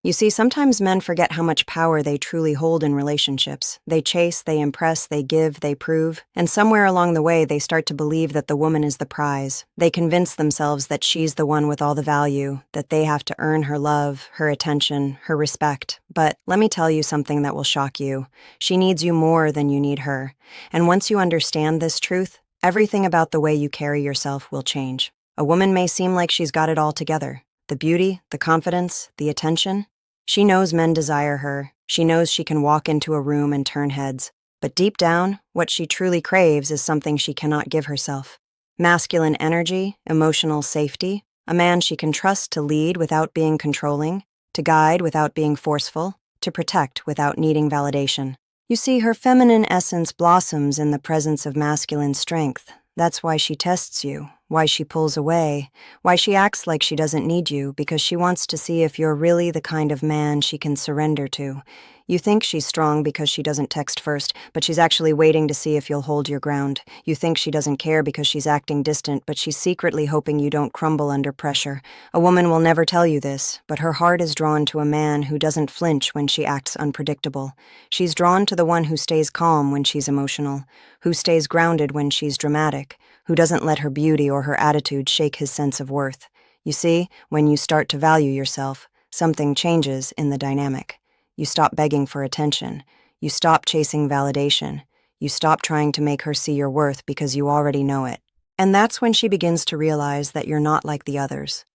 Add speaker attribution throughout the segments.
Speaker 1: You see, sometimes men forget how much power they truly hold in relationships. They chase, they impress, they give, they prove, and somewhere along the way they start to believe that the woman is the prize. They convince themselves that she's the one with all the value, that they have to earn her love, her attention, her respect. But let me tell you something that will shock you. She needs you more than you need her. And once you understand this truth, everything about the way you carry yourself will change. A woman may seem like she's got it all together. The beauty, the confidence, the attention. She knows men desire her. She knows she can walk into a room and turn heads. But deep down, what she truly craves is something she cannot give herself. Masculine energy, emotional safety, a man she can trust to lead without being controlling, to guide without being forceful, to protect without needing validation. You see, her feminine essence blossoms in the presence of masculine strength. That's why she tests you, why she pulls away, why she acts like she doesn't need you, because she wants to see if you're really the kind of man she can surrender to. You think she's strong because she doesn't text first, but she's actually waiting to see if you'll hold your ground. You think she doesn't care because she's acting distant, but she's secretly hoping you don't crumble under pressure. A woman will never tell you this, but her heart is drawn to a man who doesn't flinch when she acts unpredictable. She's drawn to the one who stays calm when she's emotional, who stays grounded when she's dramatic, who doesn't let her beauty or her attitude shake his sense of worth. You see, when you start to value yourself, something changes in the dynamic. You stop begging for attention. You stop chasing validation. You stop trying to make her see your worth because you already know it. And that's when she begins to realize that you're not like the others.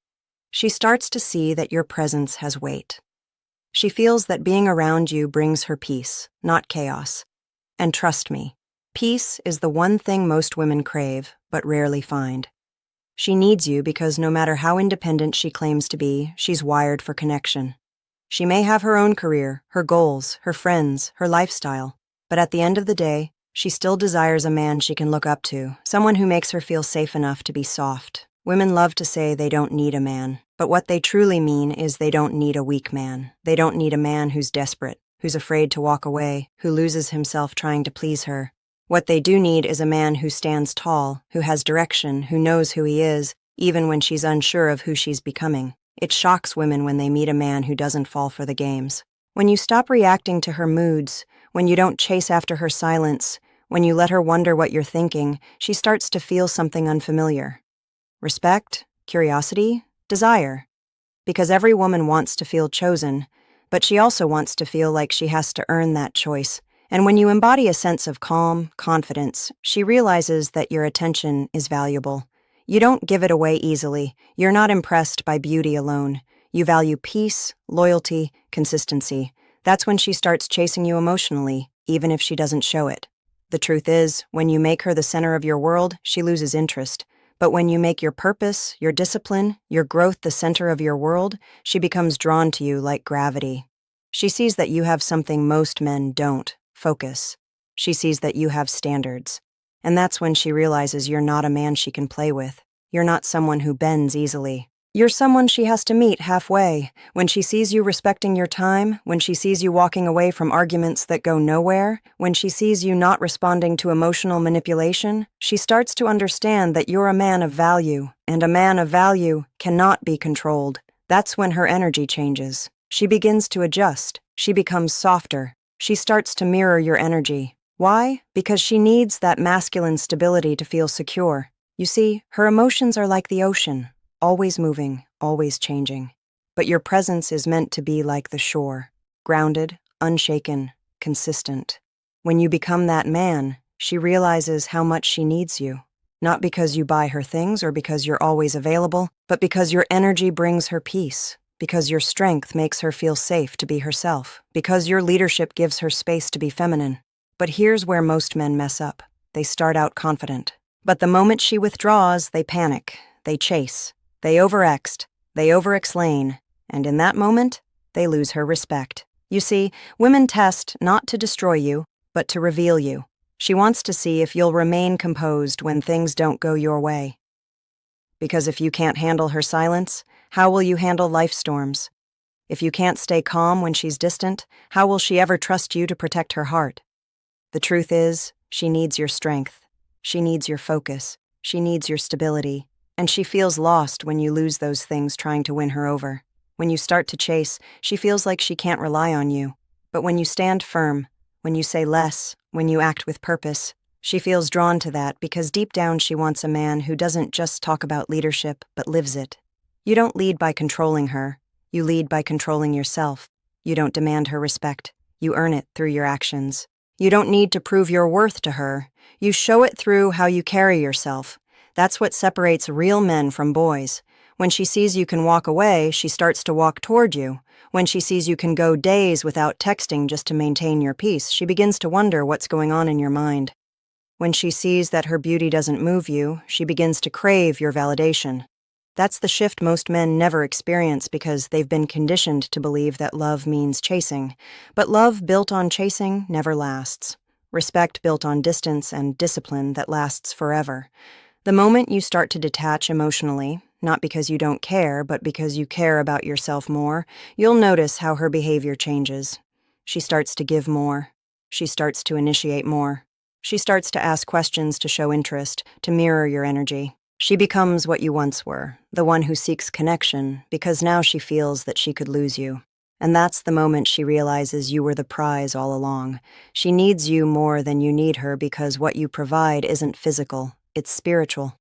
Speaker 1: She starts to see that your presence has weight. She feels that being around you brings her peace, not chaos. And trust me, peace is the one thing most women crave, but rarely find. She needs you because no matter how independent she claims to be, she's wired for connection. She may have her own career, her goals, her friends, her lifestyle, but at the end of the day, she still desires a man she can look up to, someone who makes her feel safe enough to be soft. Women love to say they don't need a man, but what they truly mean is they don't need a weak man. They don't need a man who's desperate, who's afraid to walk away, who loses himself trying to please her. What they do need is a man who stands tall, who has direction, who knows who he is, even when she's unsure of who she's becoming. It shocks women when they meet a man who doesn't fall for the games. When you stop reacting to her moods, when you don't chase after her silence, when you let her wonder what you're thinking, she starts to feel something unfamiliar. Respect, curiosity, desire. Because every woman wants to feel chosen, but she also wants to feel like she has to earn that choice. And when you embody a sense of calm, confidence, she realizes that your attention is valuable. You don't give it away easily. You're not impressed by beauty alone. You value peace, loyalty, consistency. That's when she starts chasing you emotionally, even if she doesn't show it. The truth is, when you make her the center of your world, she loses interest. But when you make your purpose, your discipline, your growth the center of your world, she becomes drawn to you like gravity. She sees that you have something most men don't: focus. She sees that you have standards. And that's when she realizes you're not a man she can play with. You're not someone who bends easily. You're someone she has to meet halfway. When she sees you respecting your time, when she sees you walking away from arguments that go nowhere, when she sees you not responding to emotional manipulation, she starts to understand that you're a man of value, and a man of value cannot be controlled. That's when her energy changes. She begins to adjust. She becomes softer. She starts to mirror your energy. Why? Because she needs that masculine stability to feel secure. You see, her emotions are like the ocean, always moving, always changing. But your presence is meant to be like the shore, grounded, unshaken, consistent. When you become that man, she realizes how much she needs you. Not because you buy her things or because you're always available, but because your energy brings her peace, because your strength makes her feel safe to be herself, because your leadership gives her space to be feminine. But here's where most men mess up. They start out confident. But the moment she withdraws, they panic, they chase, they overextend, they overexplain, and in that moment, they lose her respect. You see, women test not to destroy you, but to reveal you. She wants to see if you'll remain composed when things don't go your way. Because if you can't handle her silence, how will you handle life storms? If you can't stay calm when she's distant, how will she ever trust you to protect her heart? The truth is, she needs your strength. She needs your focus. She needs your stability. And she feels lost when you lose those things trying to win her over. When you start to chase, she feels like she can't rely on you. But when you stand firm, when you say less, when you act with purpose, she feels drawn to that because deep down she wants a man who doesn't just talk about leadership, but lives it. You don't lead by controlling her. You lead by controlling yourself. You don't demand her respect. You earn it through your actions. You don't need to prove your worth to her. You show it through how you carry yourself. That's what separates real men from boys. When she sees you can walk away, she starts to walk toward you. When she sees you can go days without texting just to maintain your peace, she begins to wonder what's going on in your mind. When she sees that her beauty doesn't move you, she begins to crave your validation. That's the shift most men never experience because they've been conditioned to believe that love means chasing. But love built on chasing never lasts. Respect built on distance and discipline that lasts forever. The moment you start to detach emotionally, not because you don't care, but because you care about yourself more, you'll notice how her behavior changes. She starts to give more. She starts to initiate more. She starts to ask questions to show interest, to mirror your energy. She becomes what you once were, the one who seeks connection, because now she feels that she could lose you. And that's the moment she realizes you were the prize all along. She needs you more than you need her because what you provide isn't physical, it's spiritual.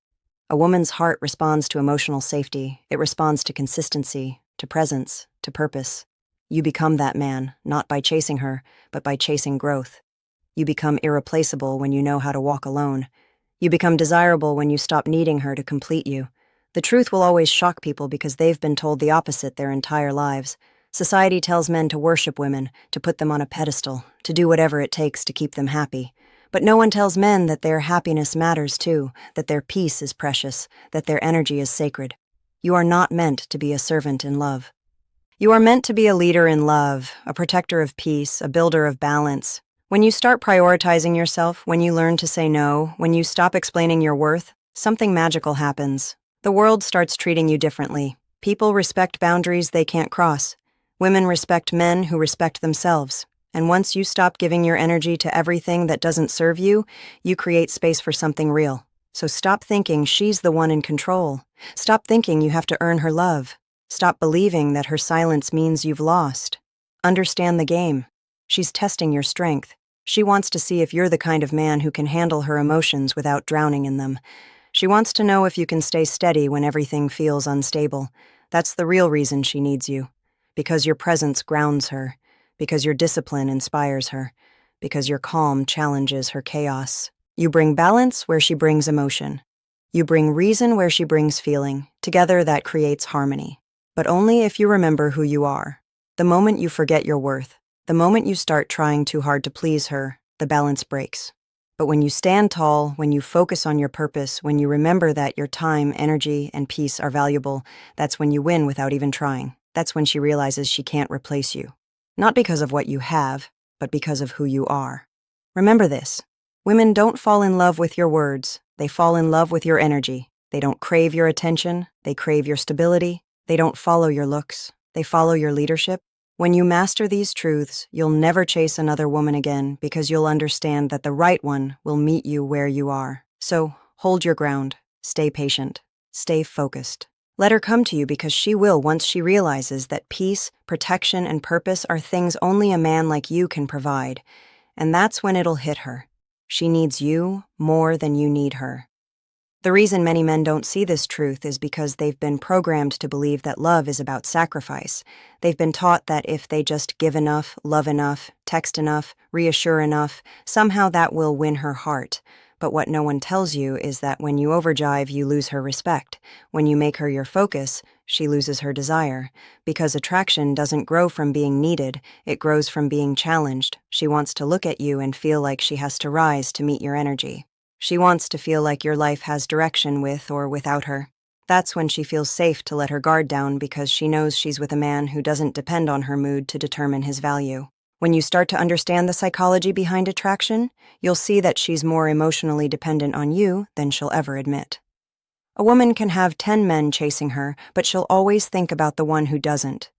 Speaker 1: A woman's heart responds to emotional safety. It responds to consistency, to presence, to purpose. You become that man, not by chasing her, but by chasing growth. You become irreplaceable when you know how to walk alone. You become desirable when you stop needing her to complete you. The truth will always shock people because they've been told the opposite their entire lives. Society tells men to worship women, to put them on a pedestal, to do whatever it takes to keep them happy. But no one tells men that their happiness matters too, that their peace is precious, that their energy is sacred. You are not meant to be a servant in love. You are meant to be a leader in love, a protector of peace, a builder of balance. When you start prioritizing yourself, when you learn to say no, when you stop explaining your worth, something magical happens. The world starts treating you differently. People respect boundaries they can't cross. Women respect men who respect themselves. And once you stop giving your energy to everything that doesn't serve you, you create space for something real. So stop thinking she's the one in control. Stop thinking you have to earn her love. Stop believing that her silence means you've lost. Understand the game. She's testing your strength. She wants to see if you're the kind of man who can handle her emotions without drowning in them. She wants to know if you can stay steady when everything feels unstable. That's the real reason she needs you. Because your presence grounds her. Because your discipline inspires her. Because your calm challenges her chaos. You bring balance where she brings emotion. You bring reason where she brings feeling. Together that creates harmony. But only if you remember who you are. The moment you forget your worth, the moment you start trying too hard to please her, the balance breaks. But when you stand tall, when you focus on your purpose, when you remember that your time, energy, and peace are valuable, that's when you win without even trying. That's when she realizes she can't replace you. Not because of what you have, but because of who you are. Remember this. Women don't fall in love with your words. They fall in love with your energy. They don't crave your attention. They crave your stability. They don't follow your looks. They follow your leadership. When you master these truths, you'll never chase another woman again because you'll understand that the right one will meet you where you are. So, hold your ground. Stay patient. Stay focused. Let her come to you because she will once she realizes that peace, protection, and purpose are things only a man like you can provide. And that's when it'll hit her. She needs you more than you need her. The reason many men don't see this truth is because they've been programmed to believe that love is about sacrifice. They've been taught that if they just give enough, love enough, text enough, reassure enough, somehow that will win her heart. But what no one tells you is that when you overdrive, you lose her respect. When you make her your focus, she loses her desire. Because attraction doesn't grow from being needed, it grows from being challenged. She wants to look at you and feel like she has to rise to meet your energy. She wants to feel like your life has direction with or without her. That's when she feels safe to let her guard down because she knows she's with a man who doesn't depend on her mood to determine his value. When you start to understand the psychology behind attraction, you'll see that she's more emotionally dependent on you than she'll ever admit. A woman can have 10 men chasing her, but she'll always think about the one who doesn't.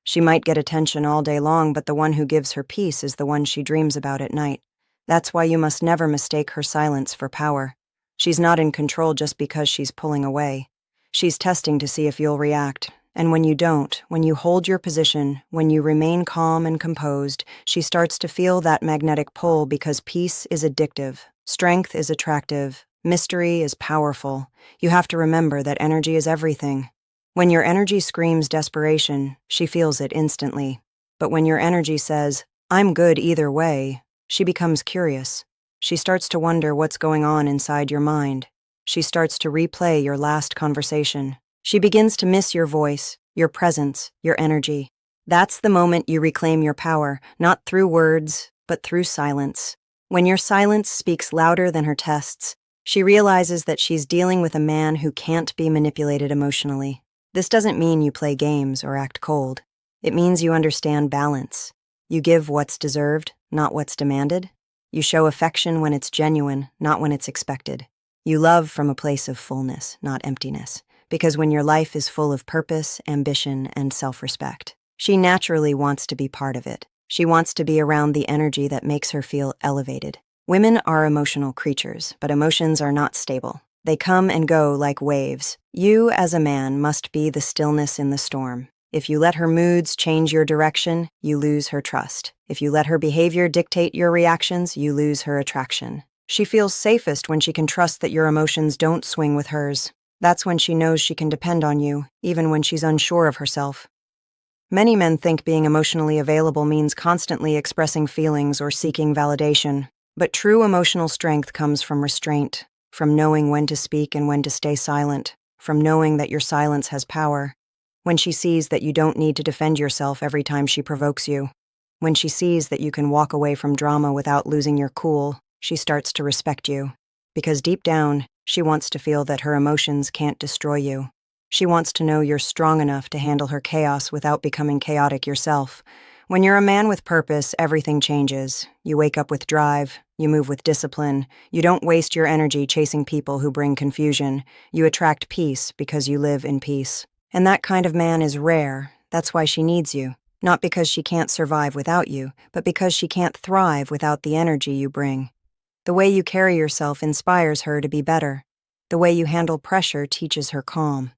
Speaker 1: She might get attention all day long, but the one who gives her peace is the one she dreams about at night. That's why you must never mistake her silence for power. She's not in control just because she's pulling away. She's testing to see if you'll react. And when you don't, when you hold your position, when you remain calm and composed, she starts to feel that magnetic pull because peace is addictive, strength is attractive, mystery is powerful. You have to remember that energy is everything. When your energy screams desperation, she feels it instantly. But when your energy says, "I'm good either way," she becomes curious. She starts to wonder what's going on inside your mind. She starts to replay your last conversation. She begins to miss your voice, your presence, your energy. That's the moment you reclaim your power, not through words, but through silence. When your silence speaks louder than her tests, she realizes that she's dealing with a man who can't be manipulated emotionally. This doesn't mean you play games or act cold. It means you understand balance. You give what's deserved, not what's demanded. You show affection when it's genuine, not when it's expected. You love from a place of fullness, not emptiness. Because when your life is full of purpose, ambition, and self-respect, she naturally wants to be part of it. She wants to be around the energy that makes her feel elevated. Women are emotional creatures, but emotions are not stable. They come and go like waves. You, as a man, must be the stillness in the storm. If you let her moods change your direction, you lose her trust. If you let her behavior dictate your reactions, you lose her attraction. She feels safest when she can trust that your emotions don't swing with hers. That's when she knows she can depend on you, even when she's unsure of herself. Many men think being emotionally available means constantly expressing feelings or seeking validation. But true emotional strength comes from restraint, from knowing when to speak and when to stay silent, from knowing that your silence has power. When she sees that you don't need to defend yourself every time she provokes you. When she sees that you can walk away from drama without losing your cool, she starts to respect you. Because deep down, she wants to feel that her emotions can't destroy you. She wants to know you're strong enough to handle her chaos without becoming chaotic yourself. When you're a man with purpose, everything changes. You wake up with drive, you move with discipline, you don't waste your energy chasing people who bring confusion. You attract peace because you live in peace. And that kind of man is rare. That's why she needs you. Not because she can't survive without you, but because she can't thrive without the energy you bring. The way you carry yourself inspires her to be better. The way you handle pressure teaches her calm.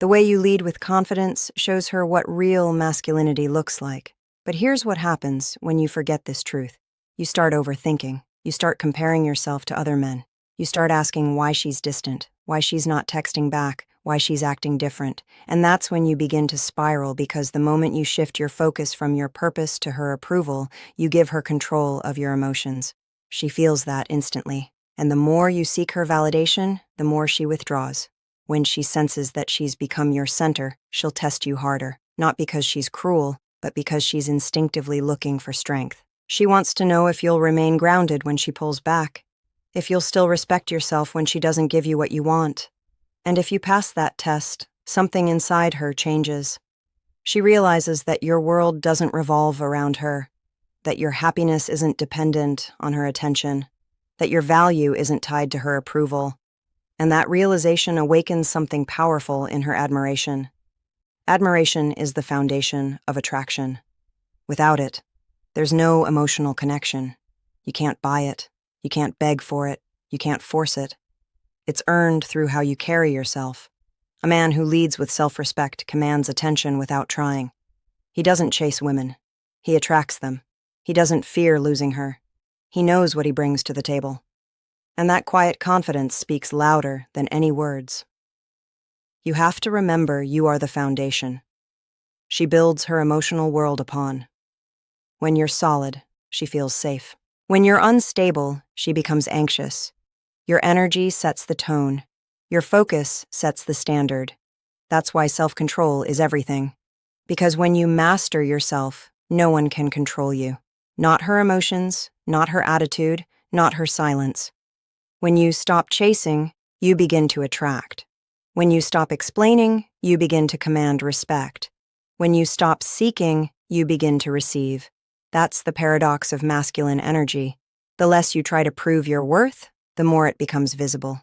Speaker 1: The way you lead with confidence shows her what real masculinity looks like. But here's what happens when you forget this truth. You start overthinking. You start comparing yourself to other men. You start asking why she's distant, why she's not texting back, why she's acting different. And that's when you begin to spiral, because the moment you shift your focus from your purpose to her approval, you give her control of your emotions. She feels that instantly. And the more you seek her validation, the more she withdraws. When she senses that she's become your center, she'll test you harder, not because she's cruel, but because she's instinctively looking for strength. She wants to know if you'll remain grounded when she pulls back, if you'll still respect yourself when she doesn't give you what you want. And if you pass that test, something inside her changes. She realizes that your world doesn't revolve around her, that your happiness isn't dependent on her attention, that your value isn't tied to her approval. And that realization awakens something powerful in her admiration. Admiration is the foundation of attraction. Without it, there's no emotional connection. You can't buy it. You can't beg for it. You can't force it. It's earned through how you carry yourself. A man who leads with self-respect commands attention without trying. He doesn't chase women. He attracts them. He doesn't fear losing her. He knows what he brings to the table. And that quiet confidence speaks louder than any words. You have to remember you are the foundation she builds her emotional world upon. When you're solid, she feels safe. When you're unstable, she becomes anxious. Your energy sets the tone. Your focus sets the standard. That's why self-control is everything. Because when you master yourself, no one can control you. Not her emotions, not her attitude, not her silence. When you stop chasing, you begin to attract. When you stop explaining, you begin to command respect. When you stop seeking, you begin to receive. That's the paradox of masculine energy. The less you try to prove your worth, the more it becomes visible.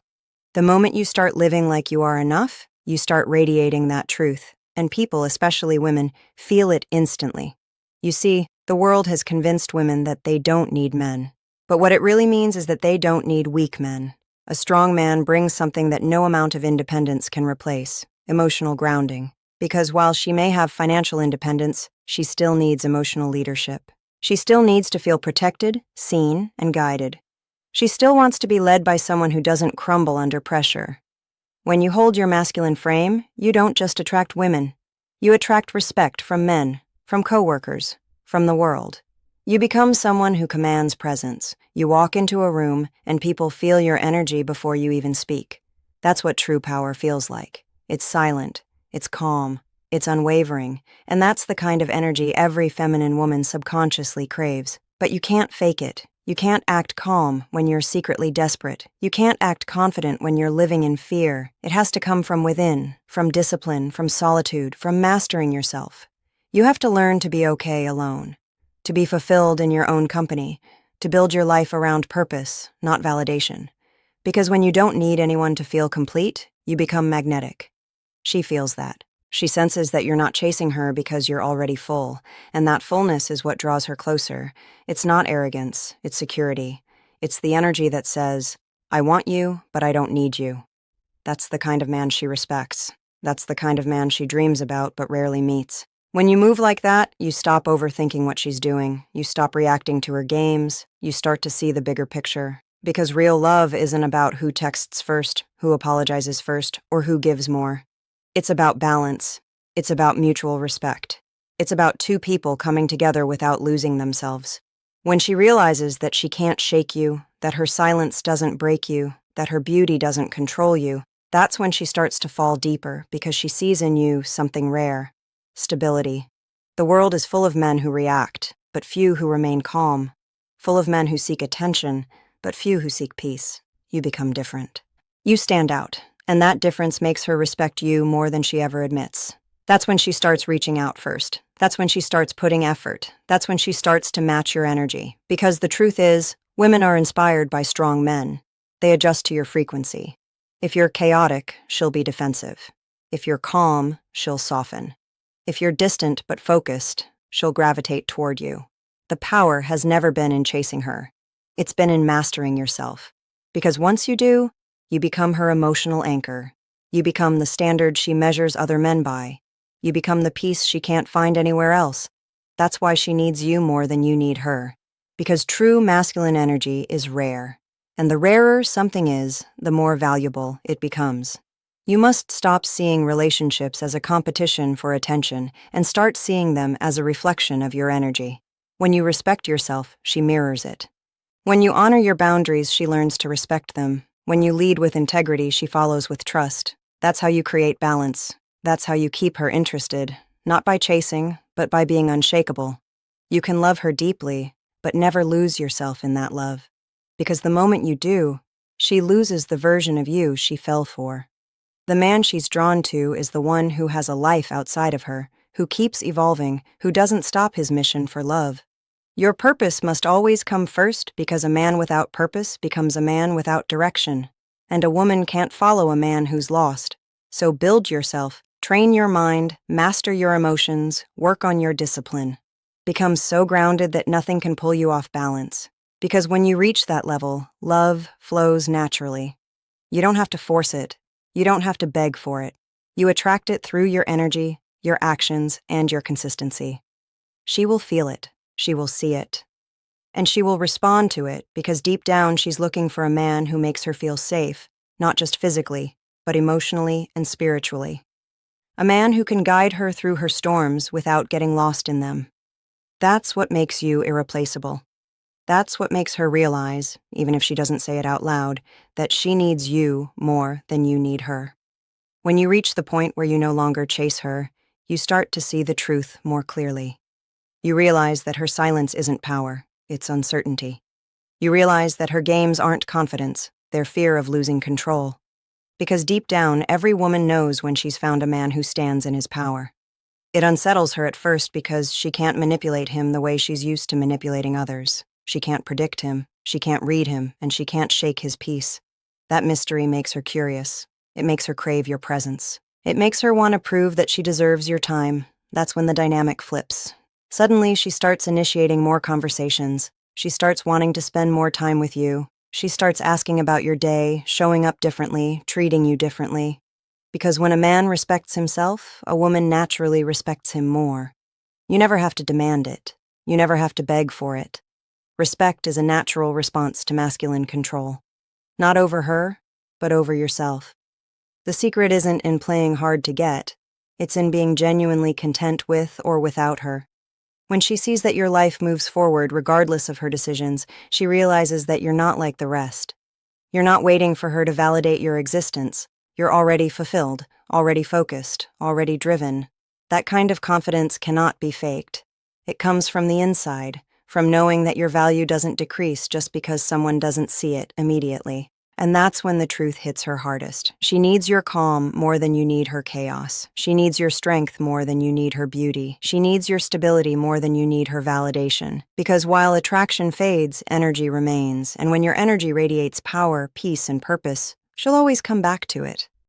Speaker 1: The moment you start living like you are enough, you start radiating that truth, and people, especially women, feel it instantly. You see, the world has convinced women that they don't need men. But what it really means is that they don't need weak men. A strong man brings something that no amount of independence can replace: emotional grounding. Because while she may have financial independence, she still needs emotional leadership. She still needs to feel protected, seen, and guided. She still wants to be led by someone who doesn't crumble under pressure. When you hold your masculine frame, you don't just attract women. You attract respect from men, from coworkers, from the world. You become someone who commands presence. You walk into a room, and people feel your energy before you even speak. That's what true power feels like. It's silent, it's calm, it's unwavering, and that's the kind of energy every feminine woman subconsciously craves. But you can't fake it. You can't act calm when you're secretly desperate. You can't act confident when you're living in fear. It has to come from within, from discipline, from solitude, from mastering yourself. You have to learn to be okay alone, to be fulfilled in your own company, to build your life around purpose, not validation. Because when you don't need anyone to feel complete, you become magnetic. She feels that. She senses that you're not chasing her because you're already full, and that fullness is what draws her closer. It's not arrogance, it's security. It's the energy that says, I want you, but I don't need you. That's the kind of man she respects. That's the kind of man she dreams about but rarely meets. When you move like that, you stop overthinking what she's doing. You stop reacting to her games. You start to see the bigger picture. Because real love isn't about who texts first, who apologizes first, or who gives more. It's about balance. It's about mutual respect. It's about two people coming together without losing themselves. When she realizes that she can't shake you, that her silence doesn't break you, that her beauty doesn't control you, that's when she starts to fall deeper because she sees in you something rare. Stability. The world is full of men who react, but few who remain calm. Full of men who seek attention, but few who seek peace. You become different. You stand out. And that difference makes her respect you more than she ever admits. That's when she starts reaching out first. That's when she starts putting effort. That's when she starts to match your energy. Because the truth is, women are inspired by strong men. They adjust to your frequency. If you're chaotic, she'll be defensive. If you're calm, she'll soften. If you're distant but focused, she'll gravitate toward you. The power has never been in chasing her. It's been in mastering yourself. Because once you do, you become her emotional anchor. You become the standard she measures other men by. You become the peace she can't find anywhere else. That's why she needs you more than you need her. Because true masculine energy is rare. And the rarer something is, the more valuable it becomes. You must stop seeing relationships as a competition for attention and start seeing them as a reflection of your energy. When you respect yourself, she mirrors it. When you honor your boundaries, she learns to respect them. When you lead with integrity, she follows with trust. That's how you create balance. That's how you keep her interested, not by chasing, but by being unshakable. You can love her deeply, but never lose yourself in that love. Because the moment you do, she loses the version of you she fell for. The man she's drawn to is the one who has a life outside of her, who keeps evolving, who doesn't stop his mission for love. Your purpose must always come first because a man without purpose becomes a man without direction, and a woman can't follow a man who's lost. So build yourself, train your mind, master your emotions, work on your discipline. Become so grounded that nothing can pull you off balance. Because when you reach that level, love flows naturally. You don't have to force it. You don't have to beg for it. You attract it through your energy, your actions, and your consistency. She will feel it. She will see it. And she will respond to it because deep down she's looking for a man who makes her feel safe, not just physically, but emotionally and spiritually. A man who can guide her through her storms without getting lost in them. That's what makes you irreplaceable. That's what makes her realize, even if she doesn't say it out loud, that she needs you more than you need her. When you reach the point where you no longer chase her, you start to see the truth more clearly. You realize that her silence isn't power, it's uncertainty. You realize that her games aren't confidence, they're fear of losing control. Because deep down, every woman knows when she's found a man who stands in his power. It unsettles her at first because she can't manipulate him the way she's used to manipulating others. She can't predict him, she can't read him, and she can't shake his peace. That mystery makes her curious. It makes her crave your presence. It makes her want to prove that she deserves your time. That's when the dynamic flips. Suddenly, she starts initiating more conversations. She starts wanting to spend more time with you. She starts asking about your day, showing up differently, treating you differently. Because when a man respects himself, a woman naturally respects him more. You never have to demand it. You never have to beg for it. Respect is a natural response to masculine control. Not over her, but over yourself. The secret isn't in playing hard to get. It's in being genuinely content with or without her. When she sees that your life moves forward regardless of her decisions, she realizes that you're not like the rest. You're not waiting for her to validate your existence. You're already fulfilled, already focused, already driven. That kind of confidence cannot be faked. It comes from the inside, from knowing that your value doesn't decrease just because someone doesn't see it immediately. And that's when the truth hits her hardest. She needs your calm more than you need her chaos. She needs your strength more than you need her beauty. She needs your stability more than you need her validation. Because while attraction fades, energy remains. And when your energy radiates power, peace, and purpose, she'll always come back to it.